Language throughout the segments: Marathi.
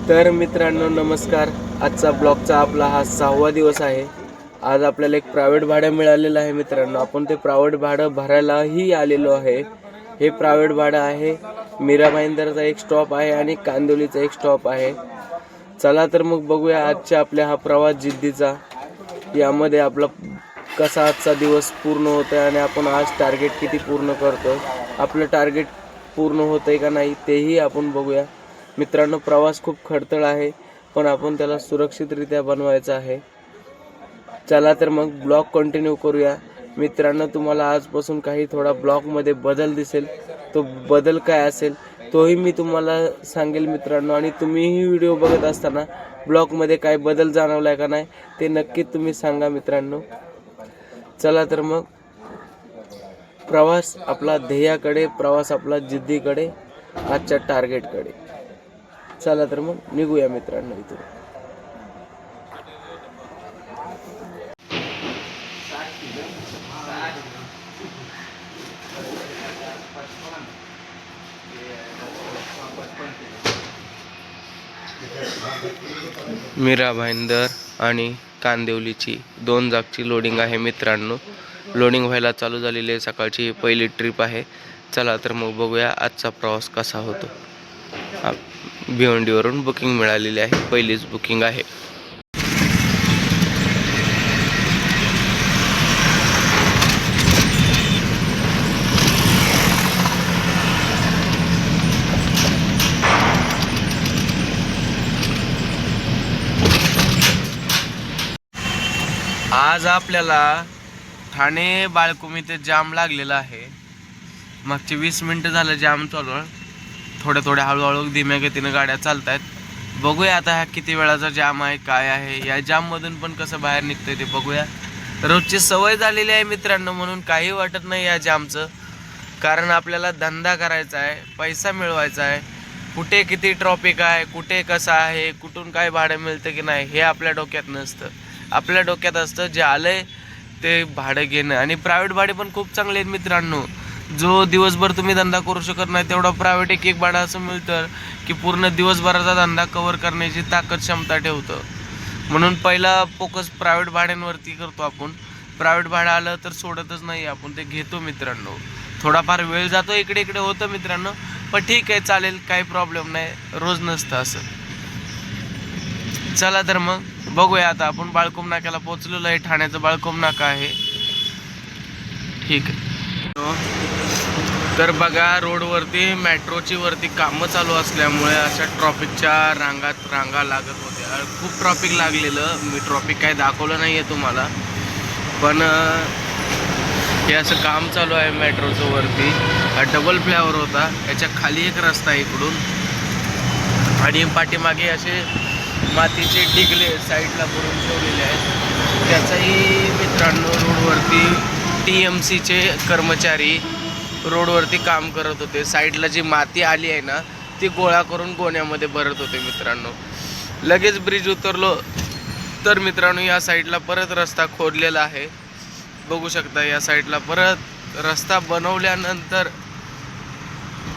तर मित्रांनो नमस्कार. आजचा ब्लॉगचा आपला हा 6वा दिवस आहे. आज आपल्याला एक प्रायव्हेट भाडं मिळालेलं आहे मित्रांनो. आपण ते प्रायव्हेट भाडं भरायलाही आलेलो आहे. हे प्रायव्हेट भाडं आहे, मीरा भाईंदरचा एक स्टॉप आहे आणि कांदिवलीचा एक स्टॉप आहे. चला तर मग बघूया आजच्या आपल्या हा प्रवास जिद्दीचा. यामध्ये आपला कसा आजचा दिवस पूर्ण होतोय आणि आपण आज टार्गेट किती पूर्ण करतोय, आपलं टार्गेट पूर्ण होतंय का नाही तेही आपण बघूया. मित्रांनो प्रवास खूप खडतर आहे, पण आपण त्याला सुरक्षितरित्या बनवायचा आहे. चला तर मग ब्लॉग कंटिन्यू करूया. मित्रांनो तुम्हाला आजपासून काही थोडा ब्लॉगमध्ये बदल दिसेल. तो बदल काय असेल तोही मी तुम्हाला सांगेल मित्रांनो. आणि तुम्हीही व्हिडिओ बघत असताना ब्लॉगमध्ये काय बदल जाणवलाय का नाही ते नक्की तुम्ही सांगा मित्रांनो. चला तर मग प्रवास आपला ध्येयाकडे, प्रवास आपला जिद्दीकडे, आजच्या टार्गेटकडे. चला तर मग निघूया मित्रांनो इथून. मीरा भाईंदर आणि कांदिवलीची 2 जागची लोडिंग आहे मित्रांनो. लोडिंग व्हायला चालू झालेली आहे. सकाळची पहिली ट्रिप आहे. चला तर मग बघूया आजचा प्रवास कसा होतो. भिवंडीवरून बुकिंग मिळालेली आहे, पहिलीच बुकिंग आहे. आज आपल्याला ठाणे बाळकुमी ते जाम लागलेला आहे. मागचे 20 मिनिटं झालं जाम चालू आहे. थोड्या हळूहळू धीम्या गतीनं गाड्या चालत आहेत. बघूया आता ह्या किती वेळाचा जाम आहे, काय आहे. या जाममधून पण कसं बाहेर निघतंय ते बघूया. रोजची सवय झालेली आहे मित्रांनो, म्हणून काही वाटत नाही या जामचं. कारण आपल्याला धंदा करायचा आहे, पैसा मिळवायचा आहे. कुठे किती ट्रॉफिक आहे, कुठे कसं आहे, कुठून काय भाडं मिळतं की नाही हे आपल्या डोक्यात नसतं. आपल्या डोक्यात असतं जे आलंय ते भाडं घेणं. आणि प्रायव्हेट भाडे पण खूप चांगले आहेत मित्रांनो. जो दिवसभर तुम्ही धंदा करू शकत नाही तेवढा प्रायव्हेट एक भाडं असं मिळतं की पूर्ण दिवसभराचा धंदा कव्हर करण्याची ताकद क्षमता ठेवतं. म्हणून पहिला फोकस प्रायव्हेट भाड्यांवरती करतो आपण. प्रायव्हेट भाडं आलं तर सोडतच नाही आपण, ते घेतो मित्रांनो. थोडाफार वेळ जातो, इकडे इकडे होतं मित्रांनो, पण ठीक आहे, चालेल, काही प्रॉब्लेम नाही. रोज नसतं असं. चला तर मग बघूया. आता आपण बाळकुम नाक्याला पोहोचलेलो आहे. ठाण्याचं बाळकुम नाका आहे. ठीक आहे. तर बघा रोडवरती मेट्रोची वरती कामं चालू असल्यामुळे अशा ट्रॉफिकच्या रांगा लागत होत्या. खूप ट्रॉफिक लागलेलं. मी ट्रॉफिक काय दाखवलं नाही आहे तुम्हाला, पण हे असं काम चालू आहे मेट्रोचं वरती. हा डबल फ्लायओव्हर होता, याच्या खाली एक रस्ता आहे इकडून, आणि पाठीमागे असे मातीचे डिगले साईडला भरून ठेवलेले आहेत. त्याचाही मित्रांनो रोडवरती TMCचे कर्मचारी रोडवरती काम करत होते. साईडला जी माती आली आहे ना ती गोळा करून गोण्यामध्ये भरत होते मित्रांनो. लगेच ब्रिज उतरलो तर मित्रांनो या साईडला परत रस्ता खोदलेला आहे. बघू शकता या साईडला परत रस्ता बनवल्यानंतर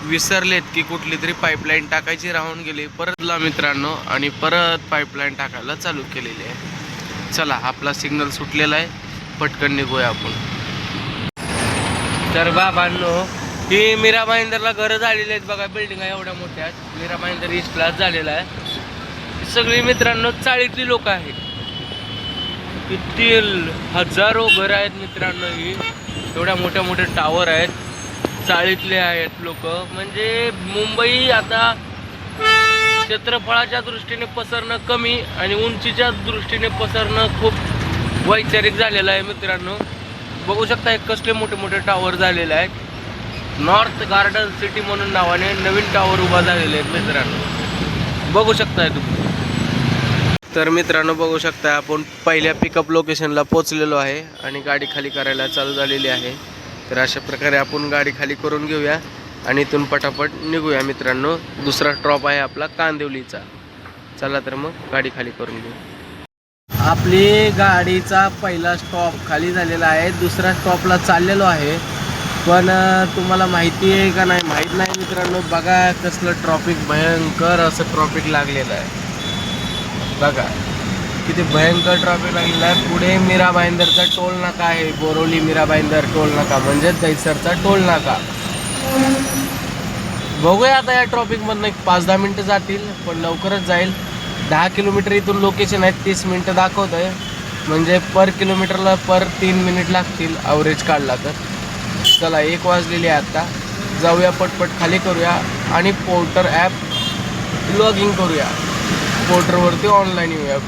विसरलेत की कुठली तरी पाईपलाईन टाकायची राहून गेली. परतला मित्रांनो आणि परत पाईपलाईन टाकायला चालू केलेली आहे. चला आपला सिग्नल सुटलेला आहे, पटकन निघूया आपण. तर बाबांनो ही मीरा भाईंदरला घरं झालेली आहेत बघा. बिल्डिंग आहे एवढ्या मोठ्या. मीरा भाईंदर ईस्ट क्लास झालेला आहे. सगळी मित्रांनो चाळीतली लोक आहेत. किती हजारो घरं आहेत मित्रांनो. ही एवढ्या मोठ्या मोठे टावर आहेत. चाळीतले आहेत लोक. म्हणजे मुंबई आता क्षेत्रफळाच्या दृष्टीने पसरणं कमी आणि उंचीच्या दृष्टीने पसरणं खूप वैचारिक झालेलं आहे मित्रांनो. बघू शकता एक कसले मोठे मोठे टावर झालेले आहेत. नॉर्थ गार्डन सिटी म्हणून नावाने नवीन टावर उभा झालेले आहेत मित्रांनो. बघू शकताय तुम्ही. तर मित्रांनो बघू शकता आपण पहिल्या पिकअप लोकेशनला पोहोचलेलो आहे आणि गाडी खाली करायला चालू झालेली आहे. तर अशा प्रकारे आपण गाडी खाली करून घेऊया आणि इथून पटापट निघूया मित्रांनो. दुसरा स्टॉप आहे आपला कांदिवलीचा. चला तर मग गाडी खाली करून घेऊ. आपली गाडीचा पहिला स्टॉप खाली झालेला आहे. दुसऱ्या स्टॉपला चाललेलो आहे. पण तुम्हाला माहिती आहे का नाही माहीत नाही मित्रांनो, बघा कसलं ट्रॉफिक, भयंकर असं ट्रॉफिक लागलेलं आहे. बघा किती भयंकर ट्रॉफिक लागलेलं आहे. पुढे मीरा भाईंदरचा टोल नाका आहे, बोरवली मीरा भाईंदर टोल नाका म्हणजे दहिसरचा टोल नाका. बघूया आता या ट्रॉफिकमधनं 5-10 मिनटं जातील, पण लवकरच जाईल. 10 किलोमीटर इथून लोकेशन आहे, 30 मिनटं दाखवत आहे, म्हणजे पर किलोमीटरला 3 मिनिट लागतील ॲव्हरेज काढला तर. चला 1 वाजलेली आहे आत्ता. जाऊया पटपट खाली करूया आणि पोर्टर ॲप लॉग इन करूया. पोर्टरवरती ऑनलाईन येऊया,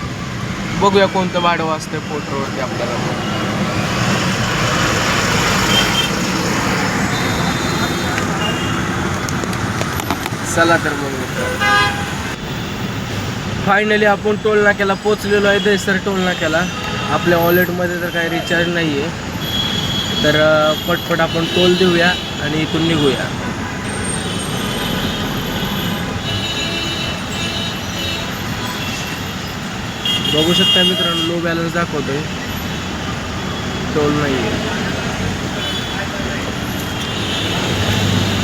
बघूया कोणतं भाडं वाजतंय पोर्टरवरती आपल्याला. चला तर मग फायनली आपण टोल नाक्याला पोचलेलो आहे, दहिसर टोल नाक्याला. आपल्या वॉलेटमध्ये तर काही रिचार्ज नाही आहे, तर पटपट आपण टोल देऊया आणि इथून निघूया. बघू शकता मित्रांनो, लो बॅलन्स दाखवतोय, टोल नाही आहे.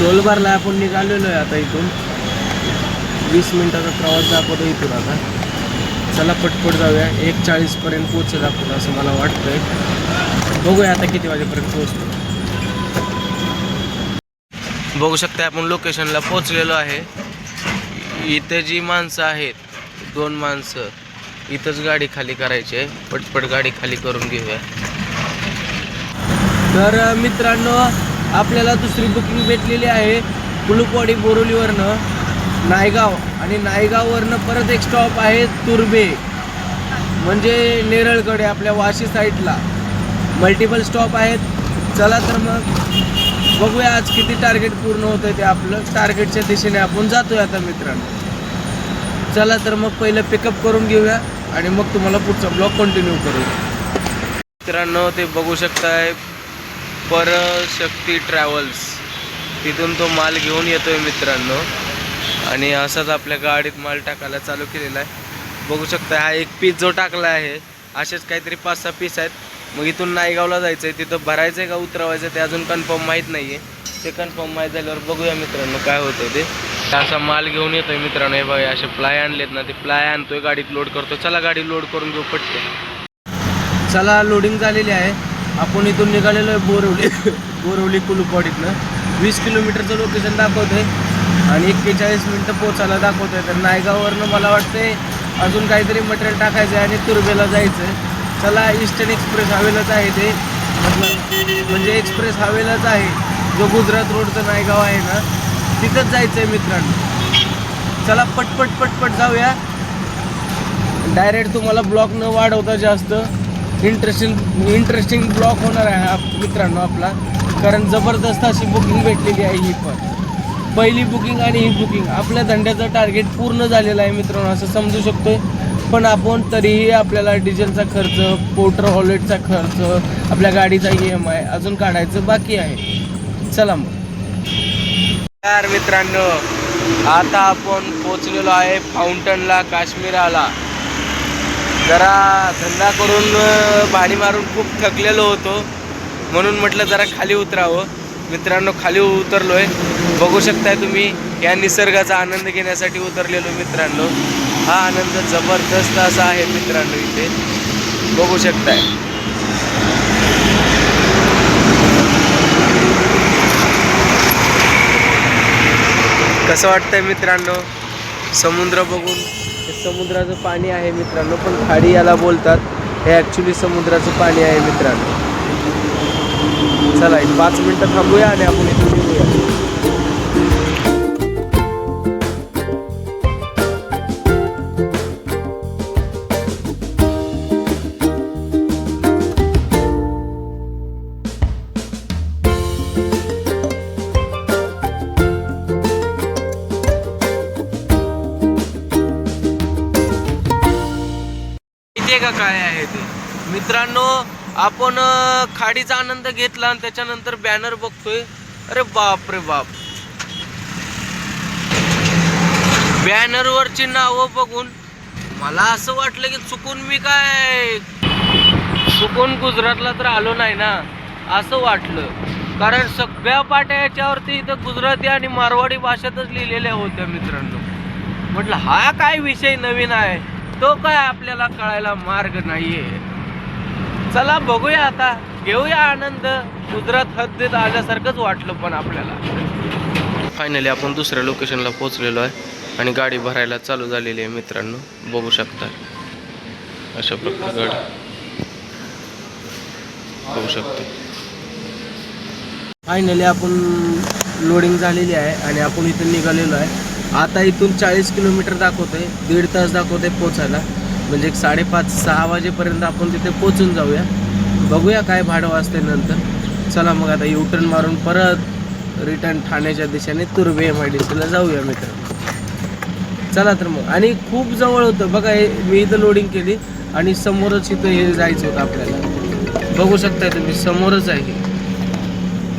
टोल भरला, आपण निघालेलो आहे आता इथून. 20 मिनिटाचा प्रवास दाखवतो इथून आता. चला पटपट जाऊया, 1:40 पर्यंत पोहोचेल आपण असं मला वाटतंय. बघूया आता किती वाजेपर्यंत पोहोचतो. बघू शकता आपण लोकेशनला पोहोचलेलो आहे. इथे जी माणसं आहेत, 2 माणसं, इथंच गाडी खाली करायची आहे. पटपट गाडी खाली करून घेऊया. तर मित्रांनो, आपल्याला दुसरी बुकिंग भेटलेली आहे कुलुपवाडी बोरिवलीवरनं नायगाव, आणि नायगाववरनं परत एक स्टॉप आहे तुर्भे, म्हणजे नेरळकडे आपल्या वाशी साईडला. मल्टिपल स्टॉप आहेत. चला तर मग बघूया आज किती टार्गेट पूर्ण होतं ते. आपलं टार्गेटच्या दिशेने आपण जातोय आता मित्रांनो. चला तर मग पहिलं पिकअप करून घेऊया आणि मग तुम्हाला पुढचा ब्लॉग कंटिन्यू करूया. मित्रांनो, ते बघू शकताय परशक्ती ट्रॅव्हल्स, तिथून तो माल घेऊन येतोय मित्रांनो. आणि असाच आपल्या गाडीत माल टाकायला चालू केलेला आहे. बघू शकता हा एक पीस जो टाकला आहे, असेच काहीतरी 5-6 पीस आहेत. मग इथून नायगावला जायचं आहे, तिथं भरायचं आहे का उतरवायचं ते अजून कन्फर्म माहीत नाही आहे. ते कन्फर्म माहीत झाल्यावर बघूया मित्रांनो काय होतं ते. असा माल घेऊन येतोय मित्रांनो. हे बघा असे प्लाय आणलेत ना, ते प्लाय आणतोय, गाडीत लोड करतो. चला गाडी लोड करून घेऊ पटकन. चला लोडिंग झालेली आहे. आपण इथून निघालेलो आहे बोरवली कुलुपवाडीतनं. 20 किलोमीटरचं लोकेशन दाखवतं आहे आणि 41 मिनटं पोचायला दाखवतं आहे. तर नायगाववरनं मला वाटतंय अजून काहीतरी मटेरियल टाकायचं आहे आणि तुर्भेला जायचं आहे. चला, ईस्टर्न एक्सप्रेस हायवेलाच आहे ते, म्हणजे एक्सप्रेस हायवेलाच आहे, जो गुजरात रोडचं नायगाव आहे ना, तिथंच जायचं आहे मित्रांनो. चला पटपट पटपट जाऊया. डायरेक्ट तुम्हाला ब्लॉक न वाढवता जास्त इंटरेस्टिंग ब्लॉक होणार आहे हा मित्रांनो आपला, कारण जबरदस्त अशी बुकिंग भेटलेली आहे. ही पण पहिली बुकिंग आणि ही बुकिंग आपल्या धंद्याचं टार्गेट पूर्ण झालेलं आहे मित्रांनो, असं समजू शकतोय. पण आपण तरीही आपल्याला डिझेलचा खर्च, पोर्टर हॉलेटचा खर्च, आपल्या गाडीचा EMI अजून काढायचं बाकी आहे. चला मग यार मित्रांनो, आता आपण पोचलेलो आहे फाउंटनला, काश्मीराला. जरा धंदा करून भाडी मारून खूप थकलेलो होतो, म्हणून म्हटलं जरा खाली उतरावं. मित्रांनो खाली उतरलो आहे, बघू शकताय तुम्ही. या निसर्गाचा आनंद घेण्यासाठी उतरलेलो मित्रांनो. हा आनंद जबरदस्त असा आहे मित्रांनो, इथे बघू शकताय. कसं वाटतंय मित्रांनो समुद्र बघून? हे समुद्राचं पाणी आहे मित्रांनो, पण खाडी याला बोलतात. हे ॲक्च्युली समुद्राचं पाणी आहे मित्रांनो. चला 5 मिनटं थांबूया आणि आपण इथून निघूया. का काय आहे ते मित्रांनो? आपण खाडीचा आनंद घेतला आणि त्याच्यानंतर बॅनर बघतोय. अरे बाप रे बाप, बॅनरवरची नावं बघून मला असं वाटलं की चुकून गुजरातला तर आलो नाही ना, असं वाटलं. कारण सगळ्या पाट्या याच्यावरती इथं गुजराती आणि मारवाडी भाषेतच लिहिलेल्या होत्या मित्रांनो. म्हटलं हा काय विषय नवीन आहे, तो काय आपल्याला कळायला मार्ग नाहीये. चला बघूया आता, घेऊया आनंद. गुजरात हद्दीत आल्यासारखंच वाटलं पण आपल्याला. फायनली आपण दुसऱ्या लोकेशनला पोहोचलेलो आहे आणि गाडी भरायला चालू झालेली आहे मित्रांनो. बघू शकता अशा प्रकारे गाडी बघू शकता. फायनली आपण लोडिंग झालेली आहे आणि आपण इथून निघालेलो आहे. आता इथून 40 किलोमीटर दाखवतोय, 1.5 तास दाखवतोय पोचायला. म्हणजे 5:30-6 वाजेपर्यंत आपण तिथे पोचून जाऊया. बघूया काय भाडं वाजते नंतर. चला मग आता युटर्न मारून परत रिटर्न ठाण्याच्या दिशेने तुर्भे MIDCला जाऊया मित्रांनो. चला तर मग. आणि खूप जवळ होतं बघा, हे मी इथं लोडिंग केली आणि समोरच इथं हे जायचं होतं आपल्याला. बघू शकताय तुम्ही, समोरच आहे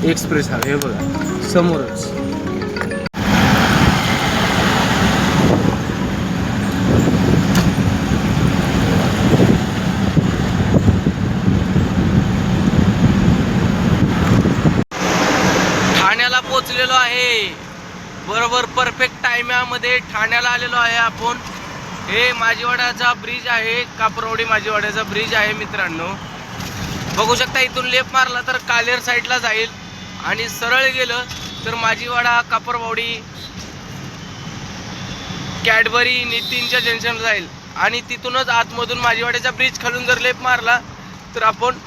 एक्सप्रेस हायवे, बघा समोरच. ठाण्याला पोचलेलो आहे, बरोबर परफेक्ट टायमामध्ये ठाण्याला आलेलो आहे आपण. हे माझीवाड्याचा ब्रिज आहे, कापरवाडी माझीवाड्याचा ब्रिज आहे मित्रांनो. बघू शकता इथून लेफ्ट मारला तर कालेर साईडला जाईल आणि सरळ गेलं तर माझीवाडा, कापरवाडी, कॅडबरी, नितीनच्या जंक्शनला जाईल. आणि तिथूनच आतमधून माझीवाड्याचा ब्रिज खालून जर लेफ्ट मारला तर आपण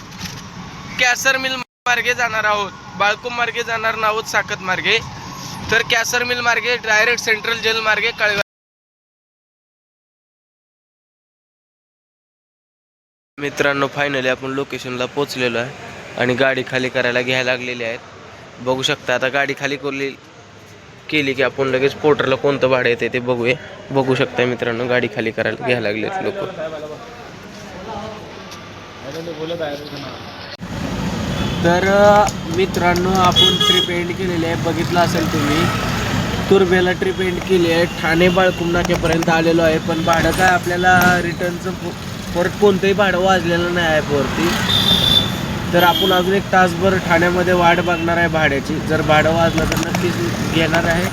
कॅसर मिल मार्गे जाणार आहोत. बाळकुम मार्गे जाणार नाहोत, साकत मार्गे. तर कॅसर मिल मार्गे डायरेक्ट सेंट्रल जेल मार्गे कळवा. मित्रांनो फायनली आपण लोकेशनला पोचलेलो आहे आणि गाडी खाली करायला घ्यायला लागलेली आहेत. बघू शकता आता गाडी खाली केली की आपण लगेच पोर्टरला कोणतं भाडं येते ते बघूया. बघू शकता मित्रांनो गाडी खाली करायला घ्यायला लागलेत लोक. तर मित्रांनो आपण ट्रिप एंड केलेली आहे, बघितलं असेल तुम्ही. तुर्भेला ट्रिप एंड केली आहे, ठाणे बाळकुम नाक्यापर्यंत आलेलो आहे. पण भाडं काय आपल्याला रिटर्नचं परत कोणतंही भाडं वाजलेलं नाही ॲपवरती. तर आपण अजून 1 तासभर ठाण्यामध्ये वाट बघणार आहे भाड्याची. जर भाडं वाजलं तर नक्कीच घेणार आहे,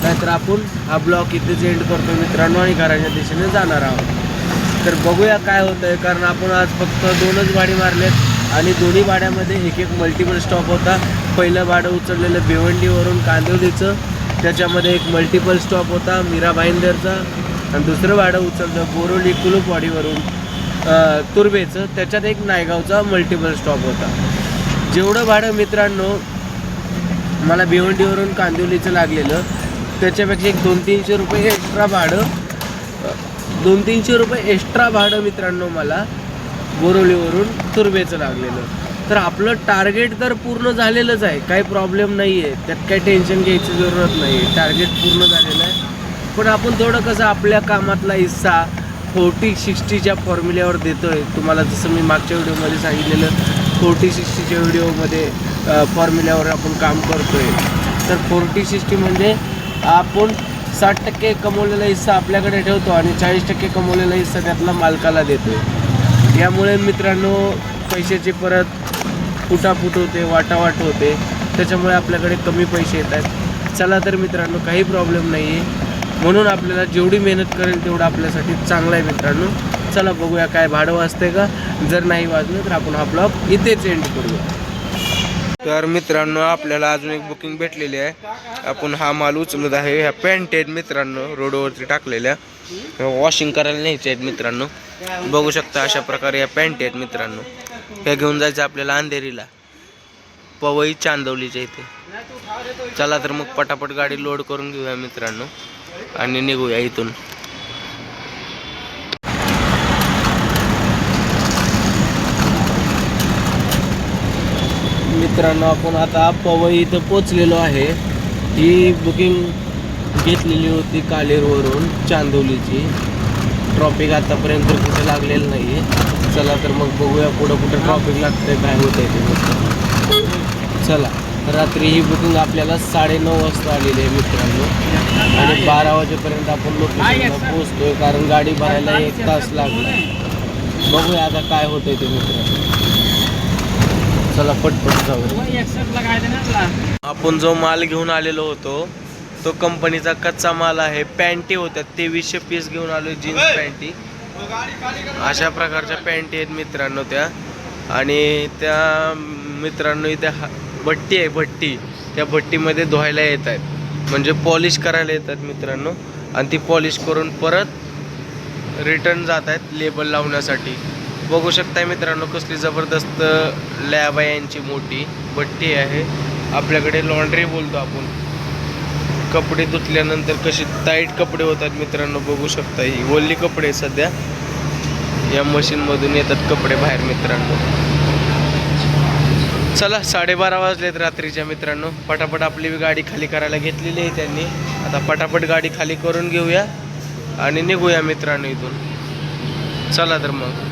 नाहीतर आपण हा ब्लॉग इथेच एंड करतो मित्रांनो आणि घराच्या दिशेने जाणार आहोत. तर बघूया काय होतं आहे, कारण आपण आज फक्त 2च भाडी मारलेत आणि दोन्ही भाड्यामध्ये एक मल्टिपल स्टॉप होता. पहिलं भाडं उचललेलं भिवंडीवरून कांदिवलीचं, त्याच्यामध्ये एक मल्टिपल स्टॉप होता मीरा भाईंदरचा. आणि दुसरं भाडं उचललं बोरोली कुलूपवाडीवरून तुर्भेचं, त्याच्यात एक नायगावचा मल्टिपल स्टॉप होता. जेवढं भाडं मित्रांनो मला भिवंडीवरून कांदिवलीचं लागलेलं त्याच्यापेक्षा एक 200-300 रुपये एक्स्ट्रा भाडं, 200-300 रुपये एक्स्ट्रा भाडं मित्रांनो मला बोरोलीवरून तुर्भेचं लागलेलं. तर आपलं टार्गेट तर पूर्ण झालेलंच आहे, काही प्रॉब्लेम नाही आहे, त्यात काही टेन्शन घ्यायची जरूरत नाही आहे. टार्गेट पूर्ण झालेलं आहे. पण आपण थोडं कसं आपल्या कामातला हिस्सा 40-60च्या फॉर्म्युल्यावर देतो आहे. तुम्हाला जसं मी मागच्या व्हिडिओमध्ये सांगितलेलं 40-60च्या व्हिडिओमध्ये फॉर्म्युल्यावर आपण काम करतो आहे. तर 40-60 म्हणजे आपण 60% कमवलेला हिस्सा आपल्याकडे ठेवतो आणि 40% कमवलेला हिस्सा त्यातला मालकाला देतो आहे. यामुळे मित्रांनो पैशाची परत फुटाफूट होते, वाटावाट होते, त्याच्यामुळे आपल्याकडे कमी पैसे येत आहेत. चला तर मित्रांनो काही प्रॉब्लेम नाही आहे, म्हणून आपल्याला जेवढी मेहनत करेल तेवढं आपल्यासाठी चांगलं आहे मित्रांनो. चला बघूया काय भाडं वाजते का. जर नाही वाजलं तर आपण हा ब्लॉग इथेच एंड करूया. तर मित्रांनो आपल्याला अजून एक बुकिंग भेटलेली आहे. आपण हा माल उचलत आहे. ह्या पॅन्ट आहेत मित्रांनो रोडवरती टाकलेल्या, वॉशिंग करायला न्यायच्या आहेत मित्रांनो. बघू शकता अशा प्रकारे या पॅन्ट आहेत मित्रांनो. ह्या घेऊन जायचं आपल्याला अंधेरीला, पवई चांदवलीच्या इथे. चला तर मग पटापट गाडी लोड करून घेऊया मित्रांनो आणि निघूया इथून. मित्रांनो आपण आता पवई इथं पोचलेलो आहे. ही बुकिंग घेतलेली होती कालेरवरून चांदवलीची. ट्रॉफिक आतापर्यंत कुठे लागलेलं नाही आहे. चला तर मग बघूया पुढं कुठं ट्रॉफिक लागतंय, काय होत आहे ते. चला रात्री ही बुकिंग आपल्याला 9:30 वाजता आलेली आहे मित्रांनो आणि 12 वाजेपर्यंत आपण लोकेशनला पोहोचतोय, कारण गाडी भरायला 1 तास लागला. बघूया आता काय होतंय ते मित्रांनो. चला पटपट जाऊ. आपण जो माल घेऊन आलेलो होतो तो कंपनीचा कच्चा माल आहे. पॅन्टी होत्या 2300 पीस घेऊन आलो. जीन्स पॅन्टी अशा प्रकारच्या पॅन्टी आहेत मित्रांनो त्या. आणि त्या मित्रांनो इथे भट्टी आहे, भट्टी. त्या भट्टीमध्ये धुवायला येत आहेत, म्हणजे पॉलिश करायला येतात मित्रांनो. आणि ती पॉलिश करून परत रिटर्न जात आहेत लेबल लावण्यासाठी. बघू शकताय मित्रांनो कसली जबरदस्त लॅब आहे यांची. मोठी भट्टी आहे. आपल्याकडे लॉन्ड्री बोलतो आपण. कपडे धुतल्यानंतर कसे टाईट कपडे होतात मित्रांनो, बघू शकता. ही ओली कपडे सध्या या मशीनमधून येतात कपडे बाहेर मित्रांनो. चला 12:30 वाजलेत रात्रीच्या मित्रांनो. पटापट आपली गाडी खाली करायला घेतलेली आहे त्यांनी. आता पटापट गाडी खाली करून घेऊया आणि निघूया मित्रांनो इथून. चला तर मग.